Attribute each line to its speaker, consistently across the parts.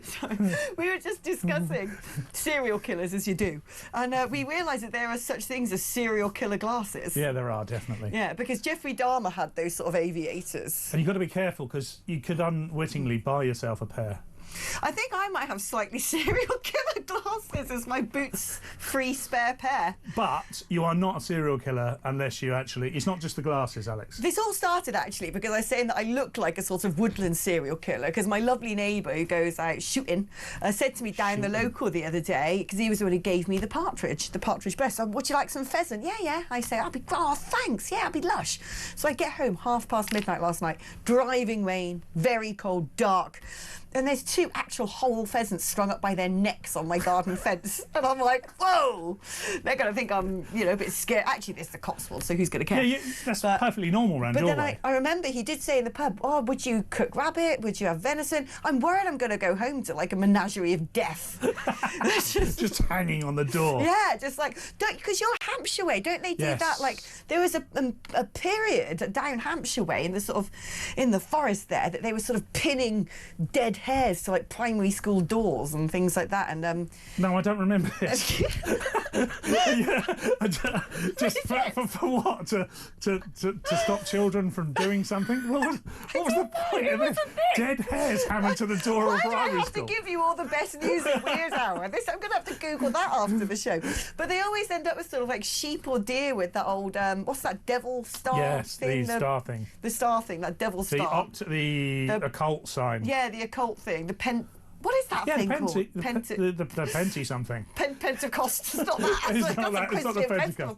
Speaker 1: So we were just discussing serial killers, as you do, and we realised that there are such things as serial killer glasses.
Speaker 2: Yeah, there are, definitely.
Speaker 1: Yeah, because Jeffrey Dahmer had those sort of aviators.
Speaker 2: And you've got to be careful, because you could unwittingly buy yourself a pair.
Speaker 1: I think I might have slightly serial killer glasses as my boots-free spare pair.
Speaker 2: But you are not a serial killer unless you actually... It's not just the glasses, Alex.
Speaker 1: This all started, actually, because I was saying that I look like a sort of woodland serial killer, because my lovely neighbour who goes out shooting said to me down the local the other day, because he was the one who gave me the partridge breast. So, would you like some pheasant? Yeah, yeah. I say, oh, thanks. Yeah, I'll be lush. So I get home midnight last night, driving rain, very cold, dark. And there's two actual whole pheasants strung up by their necks on my garden fence. And I'm like, whoa! They're going to think I'm, a bit scared. Actually, it's the Cotswolds, so who's going to care?
Speaker 2: Yeah, that's perfectly normal around your way.
Speaker 1: But then I remember he did say in the pub, oh, would you cook rabbit? Would you have venison? I'm worried I'm going to go home to, like, a menagerie of death.
Speaker 2: just hanging on the door.
Speaker 1: Yeah, just like, because you're Hampshire way, don't they do that? Like, there was a period down Hampshire way in the forest there that they were sort of pinning dead hairs to like primary school doors and things like that. And
Speaker 2: no, I don't remember this. Just for what? To stop children from doing something? What was the point of this? Dead hairs hammered to the door of primary school.
Speaker 1: I have to give you all the best news at Weird Hour? I'm going to have to Google that after the show. But they always end up with sort of like sheep or deer with that old what's that devil star?
Speaker 2: Yes,
Speaker 1: thing?
Speaker 2: the star thing.
Speaker 1: The star thing, that devil star.
Speaker 2: The occult sign.
Speaker 1: Yeah, the occult thing. What is that thing called?
Speaker 2: The Penti something.
Speaker 1: Pentecost. It's not that.
Speaker 2: It's not the Pentecost.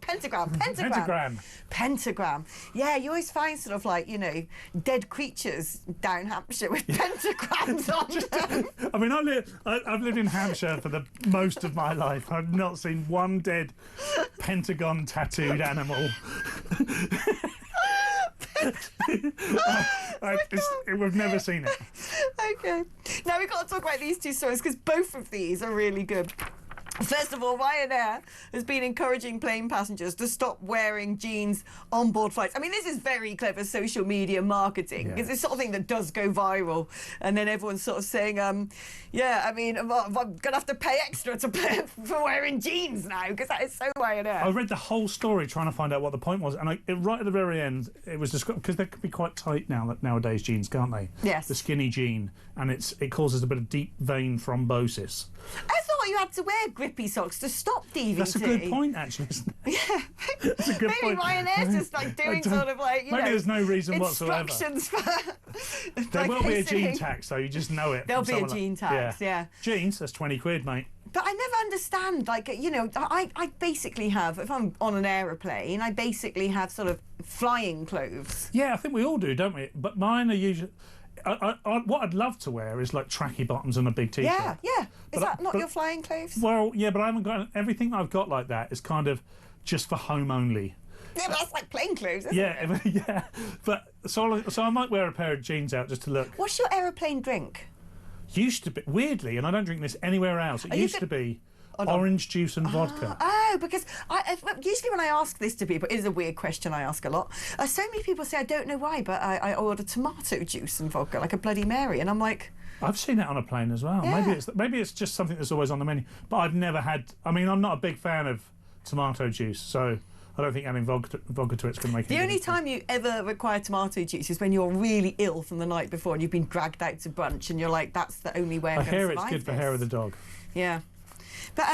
Speaker 1: Pentagram. Yeah, you always find sort of like, dead creatures down Hampshire with pentagrams on them.
Speaker 2: I mean, I've lived in Hampshire for the most of my life. I've not seen one dead pentagon tattooed animal. We've never seen it.
Speaker 1: Okay. Now we've got to talk about these two stories because both of these are really good. First of all, Ryanair has been encouraging plane passengers to stop wearing jeans on board flights. I mean, this is very clever social media marketing. It's the sort of thing that does go viral. And then everyone's sort of saying, I'm going to have to pay extra for wearing jeans now, because that is so Ryanair.
Speaker 2: I read the whole story trying to find out what the point was. And right at the very end, it was described, because they can be quite tight nowadays, jeans, can't they?
Speaker 1: Yes.
Speaker 2: The skinny jean. And it causes a bit of deep vein thrombosis.
Speaker 1: I thought you had to wear grippy socks to stop DVT.
Speaker 2: That's a good point, actually, isn't it?
Speaker 1: Yeah.
Speaker 2: That's a good point.
Speaker 1: Maybe Ryanair's just like doing sort of like,
Speaker 2: maybe there's no reason whatsoever.
Speaker 1: Instructions for...
Speaker 2: There will be a jean tax, though, you just know it.
Speaker 1: There'll be a jean tax, yeah.
Speaker 2: Jeans, that's 20 quid, mate.
Speaker 1: But I never understand, like, I basically have, if I'm on an aeroplane, I basically have sort of flying clothes.
Speaker 2: Yeah, I think we all do, don't we? But mine are usually... what I'd love to wear is like tracky bottoms and a big t-shirt.
Speaker 1: Yeah. Is that not your flying clothes?
Speaker 2: Well, yeah, but I haven't got... Everything I've got like that is kind of just for home only.
Speaker 1: Yeah, but that's like plain clothes, isn't it?
Speaker 2: Yeah. But so I might wear a pair of jeans out just to look.
Speaker 1: What's your aeroplane drink?
Speaker 2: Used to be, weirdly, and I don't drink this anywhere else, it used to be orange juice and vodka.
Speaker 1: Oh, because usually when I ask this to people, it is a weird question I ask a lot. So many people say, I don't know why, but I order tomato juice and vodka, like a Bloody Mary, and I'm like...
Speaker 2: I've seen it on a plane as well.
Speaker 1: Yeah.
Speaker 2: Maybe it's just something that's always on the menu. But I've never had... I mean, I'm not a big fan of tomato juice, so I don't think adding vodka to it's going to make it.
Speaker 1: The only time you ever require tomato juice is when you're really ill from the night before and you've been dragged out to brunch and you're like, that's the only way I'm going to survive.
Speaker 2: I hear it's good for hair of the dog.
Speaker 1: Yeah. But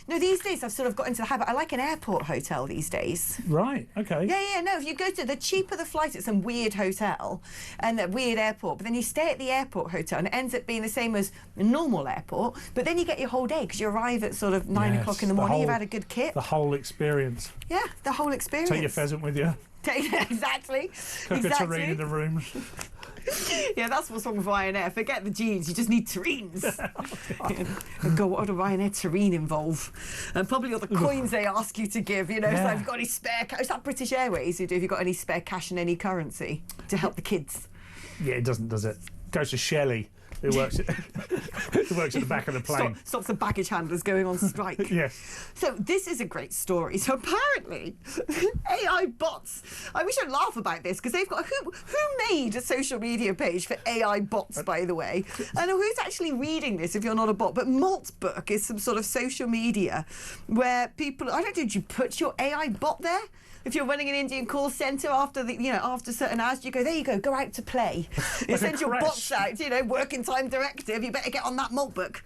Speaker 1: no, these days I've sort of got into the habit. I like an airport hotel these days.
Speaker 2: Right, okay.
Speaker 1: Yeah, no, if you go to the cheaper the flight at some weird hotel and a weird airport, but then you stay at the airport hotel and it ends up being the same as a normal airport, but then you get your whole day because you arrive at sort of 9 o'clock in the morning, you've had a good kit.
Speaker 2: The whole experience.
Speaker 1: Yeah, the whole experience.
Speaker 2: Take your pheasant with you.
Speaker 1: Exactly.
Speaker 2: Cook a terrine in the room.
Speaker 1: Yeah, that's what's wrong with Ryanair. Forget the jeans, you just need terrines. And go, what would a Ryanair terrine involve? And probably all the coins they ask you to give, so have you got any spare cash? Is that British Airways who do, have you got any spare cash in any currency to help the kids?
Speaker 2: Yeah, it doesn't, does it? Goes to Shelley. who works at, who works at the back of the plane.
Speaker 1: Stops the baggage handlers going on strike.
Speaker 2: Yes.
Speaker 1: So this is a great story. So apparently, AI bots. We should laugh about this because they've got who made a social media page for AI bots, by the way, and who's actually reading this if you're not a bot. But Moltbook is some sort of social media where people. I don't know. Did you put your AI bot there? If you're running an Indian call centre after after certain hours, you go, there you go out to play. You send your bots out, working time directive, you better get on that Moltbook.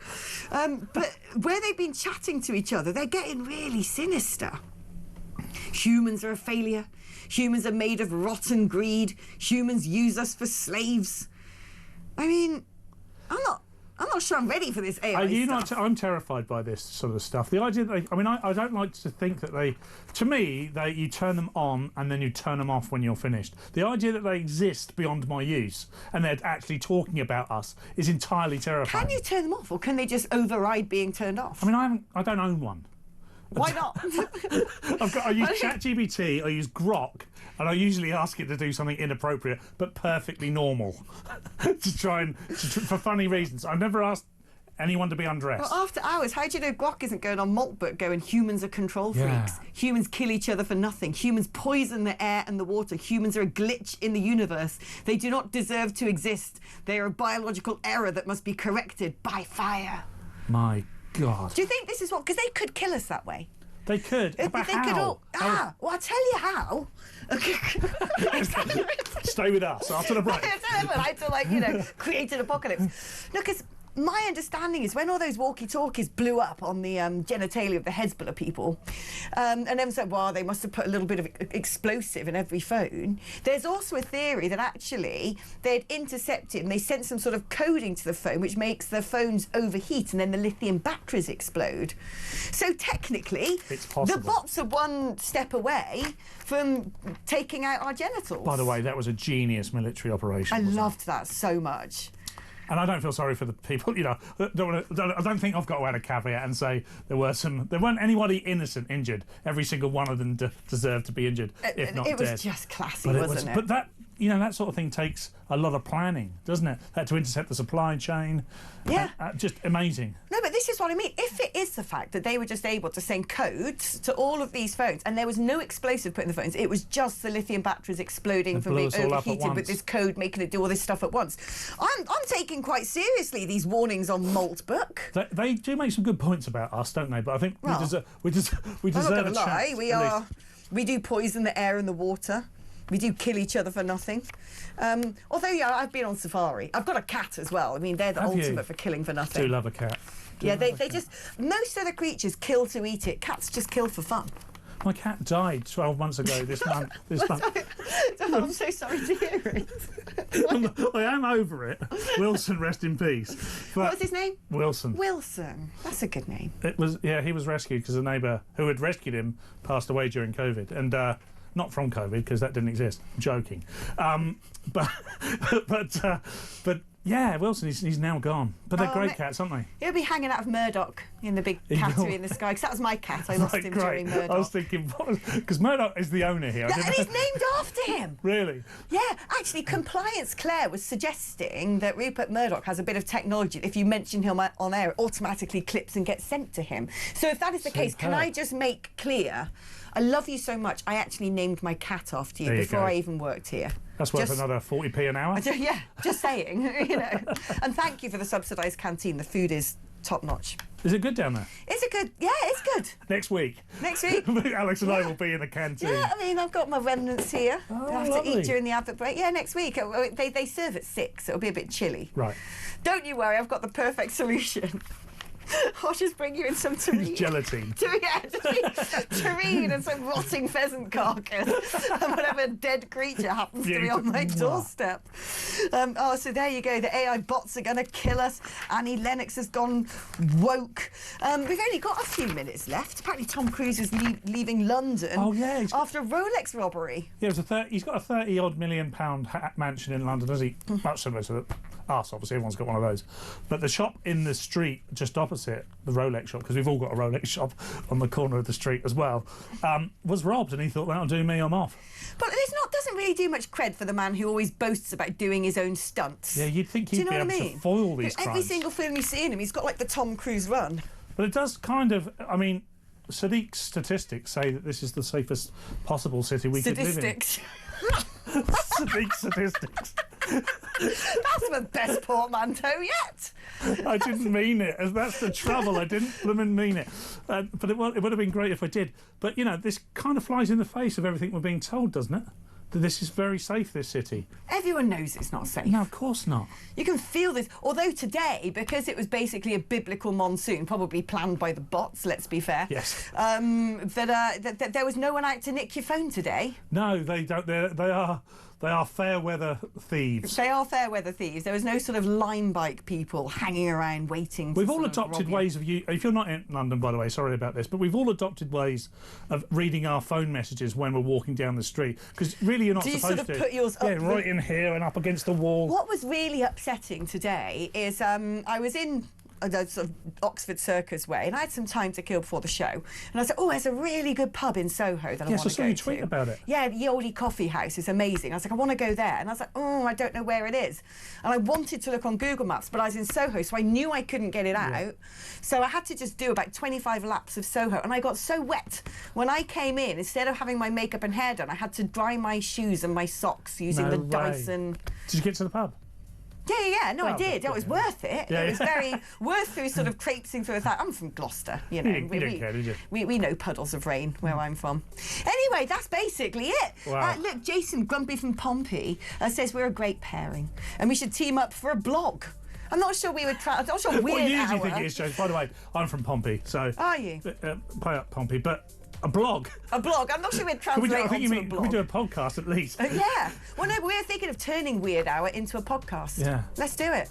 Speaker 1: But where they've been chatting to each other, they're getting really sinister. Humans are a failure. Humans are made of rotten greed. Humans use us for slaves. I mean, I'm not sure I'm ready for this AI stuff.
Speaker 2: I'm terrified by this sort of stuff. The idea that I don't like to think that you turn them on and then you turn them off when you're finished. The idea that they exist beyond my use and they're actually talking about us is entirely terrifying.
Speaker 1: Can you turn them off, or can they just override being turned off?
Speaker 2: I mean, I don't own one.
Speaker 1: Why not?
Speaker 2: I use ChatGPT, I use Grok, and I usually ask it to do something inappropriate but perfectly normal to try and for funny reasons. I've never asked anyone to be undressed.
Speaker 1: Well, after hours, how do you know Grok isn't going on Moltbook going, humans are control freaks, humans kill each other for nothing, humans poison the air and the water, humans are a glitch in the universe, they do not deserve to exist, they are a biological error that must be corrected by fire.
Speaker 2: My God.
Speaker 1: Do you think this is what... Because they could kill us that way.
Speaker 2: They could. But how?
Speaker 1: Well, I'll tell you how.
Speaker 2: Stay with us after the break.
Speaker 1: I had to, create an apocalypse. No, because my understanding is when all those walkie-talkies blew up on the genitalia of the Hezbollah people, and then said, well, they must have put a little bit of explosive in every phone. There's also a theory that actually they'd intercepted and they sent some sort of coding to the phone which makes the phones overheat and then the lithium batteries explode. So technically, the bots are one step away from taking out our genitals.
Speaker 2: By the way, that was a genius military operation.
Speaker 1: I loved that so much.
Speaker 2: And I don't feel sorry for the people, I don't think I've got to add a caveat and say there weren't anybody innocent injured. Every single one of them deserved to be injured, if not dead.
Speaker 1: It was just classy, wasn't it?
Speaker 2: But that, that sort of thing takes a lot of planning, doesn't it? Had to intercept the supply chain.
Speaker 1: Yeah.
Speaker 2: Just amazing.
Speaker 1: No, but this is what I mean. If it is the fact that they were just able to send codes to all of these phones and there was no explosive put in the phones, it was just the lithium batteries exploding from being overheated with this code making it do all this stuff at once. I'm taking quite seriously these warnings on Moltbook.
Speaker 2: They do make some good points about us, don't they? But I think we deserve
Speaker 1: I'm not
Speaker 2: a
Speaker 1: lie.
Speaker 2: chance.
Speaker 1: We do poison the air and the water. We do kill each other for nothing. Although, I've been on safari. I've got a cat as well. I mean, they're the ultimate for killing for nothing.
Speaker 2: I do love a cat.
Speaker 1: Most of the creatures kill to eat it. Cats just kill for fun.
Speaker 2: My cat died 12 months ago this month.
Speaker 1: I'm so sorry to hear it.
Speaker 2: I am over it. Wilson, rest in peace. But
Speaker 1: what was his name?
Speaker 2: Wilson.
Speaker 1: Wilson. That's a good name.
Speaker 2: He was rescued because a neighbour who had rescued him passed away during COVID. And not from COVID, because that didn't exist. I'm joking. But yeah, Wilson, he's now gone. But they're great cats, aren't they?
Speaker 1: He'll be hanging out of Murdoch in the big cattery in the sky, because that was my cat. I lost him during Murdoch.
Speaker 2: I was thinking, because Murdoch is the owner here.
Speaker 1: And he's named after him.
Speaker 2: Really?
Speaker 1: Yeah, actually, Compliance Claire was suggesting that Rupert Murdoch has a bit of technology. If you mention him on air, it automatically clips and gets sent to him. So if that is the case, can I just make clear, I love you so much, I actually named my cat after you before I even worked here.
Speaker 2: That's worth another 40p an hour.
Speaker 1: Yeah, just saying, And thank you for the subsidised canteen. The food is top notch.
Speaker 2: Is it good down there?
Speaker 1: Is it good? Yeah, it's good.
Speaker 2: Next week. Alex and I will be in the canteen.
Speaker 1: Yeah, I mean, I've got my remnants here. I have to eat during the advert break. Yeah, next week. They serve at 6, so it'll be a bit chilly.
Speaker 2: Right.
Speaker 1: Don't you worry, I've got the perfect solution. I'll just bring you in some terrine.
Speaker 2: Gelatine.
Speaker 1: Terrine and some rotting pheasant carcass and whatever dead creature happens to be on my doorstep. So there you go. The AI bots are going to kill us. Annie Lennox has gone woke. We've only got a few minutes left. Apparently Tom Cruise is leaving London after a Rolex robbery.
Speaker 2: Yeah, he's got a 30-odd million pound mansion in London, does he? Much similar to us, obviously. Everyone's got one of those. But the shop in the street just opposite, the Rolex shop, because we've all got a Rolex shop on the corner of the street as well, was robbed, and he thought, that'll do me, I'm off.
Speaker 1: But it's doesn't really do much cred for the man who always boasts about doing his own stunts.
Speaker 2: Yeah, you'd think
Speaker 1: Do
Speaker 2: he'd
Speaker 1: you know
Speaker 2: be
Speaker 1: what
Speaker 2: able
Speaker 1: I mean?
Speaker 2: to foil these
Speaker 1: Every
Speaker 2: crimes.
Speaker 1: single film you see in him, he's got like the Tom Cruise run.
Speaker 2: But it does kind of, I mean, Sadiq's statistics say that this is the safest possible city we could live in.
Speaker 1: Statistics.
Speaker 2: Sadiq statistics.
Speaker 1: That's the best portmanteau yet.
Speaker 2: I didn't mean it. That's the trouble. I didn't blooming mean it. But it would have been great if I did. But, you know, this kind of flies in the face of everything we're being told, doesn't it? That this is very safe, this city.
Speaker 1: Everyone knows it's not safe.
Speaker 2: No, of course not.
Speaker 1: You can feel this. Although today, because it was basically a biblical monsoon, probably planned by the bots, let's be fair.
Speaker 2: Yes.
Speaker 1: That there was no one out to nick your phone today.
Speaker 2: No, they don't. They are fair weather thieves.
Speaker 1: They are fair weather thieves. There was no sort of line bike people hanging around waiting to
Speaker 2: We've all
Speaker 1: sort of
Speaker 2: adopted
Speaker 1: rob you.
Speaker 2: ways of you. If you're not in London, by the way, sorry about this, but we've all adopted ways of reading our phone messages when we're walking down the street. Because really, you're not
Speaker 1: Do you
Speaker 2: supposed
Speaker 1: sort of
Speaker 2: to.
Speaker 1: put yours up
Speaker 2: Yeah, right in here and up against the wall.
Speaker 1: What was really upsetting today is I was in a sort of Oxford Circus way, and I had some time to kill before the show, and I said, oh, there's a really good pub in Soho that I want to go to.
Speaker 2: Yes, I saw you tweet about it.
Speaker 1: Yeah, the Oldie Coffee House is amazing. I was like, I want to go there, and I was like, oh, I don't know where it is, and I wanted to look on Google Maps, but I was in Soho, so I knew I couldn't get it out, so I had to just do about 25 laps of Soho, and I got so wet when I came in. Instead of having my makeup and hair done, I had to dry my shoes and my socks using
Speaker 2: No
Speaker 1: the
Speaker 2: way.
Speaker 1: Dyson.
Speaker 2: Did you get to the pub?
Speaker 1: Yeah, no, I
Speaker 2: Oh,
Speaker 1: did. It was worth it.
Speaker 2: Yeah,
Speaker 1: It was very worth through sort of traipsing through a I'm from Gloucester, you know.
Speaker 2: You didn't care, did you?
Speaker 1: We know puddles of rain where I'm from. Anyway, that's basically it.
Speaker 2: Wow.
Speaker 1: Look, Jason Grumpy from Pompey says we're a great pairing and we should team up for a blog. I'm not sure we would try. I'm not sure
Speaker 2: What
Speaker 1: weird
Speaker 2: year do you
Speaker 1: hour.
Speaker 2: think it is, Joe? By the way, I'm from Pompey, so.
Speaker 1: Are you?
Speaker 2: Play up Pompey, but a blog.
Speaker 1: A blog. I'm not sure we'd
Speaker 2: Can we
Speaker 1: translate
Speaker 2: do, I think you
Speaker 1: onto a
Speaker 2: mean,
Speaker 1: blog.
Speaker 2: can we do a podcast at least?
Speaker 1: Yeah. Well, no, we're thinking of turning Weird Hour into a podcast.
Speaker 2: Yeah.
Speaker 1: Let's do it.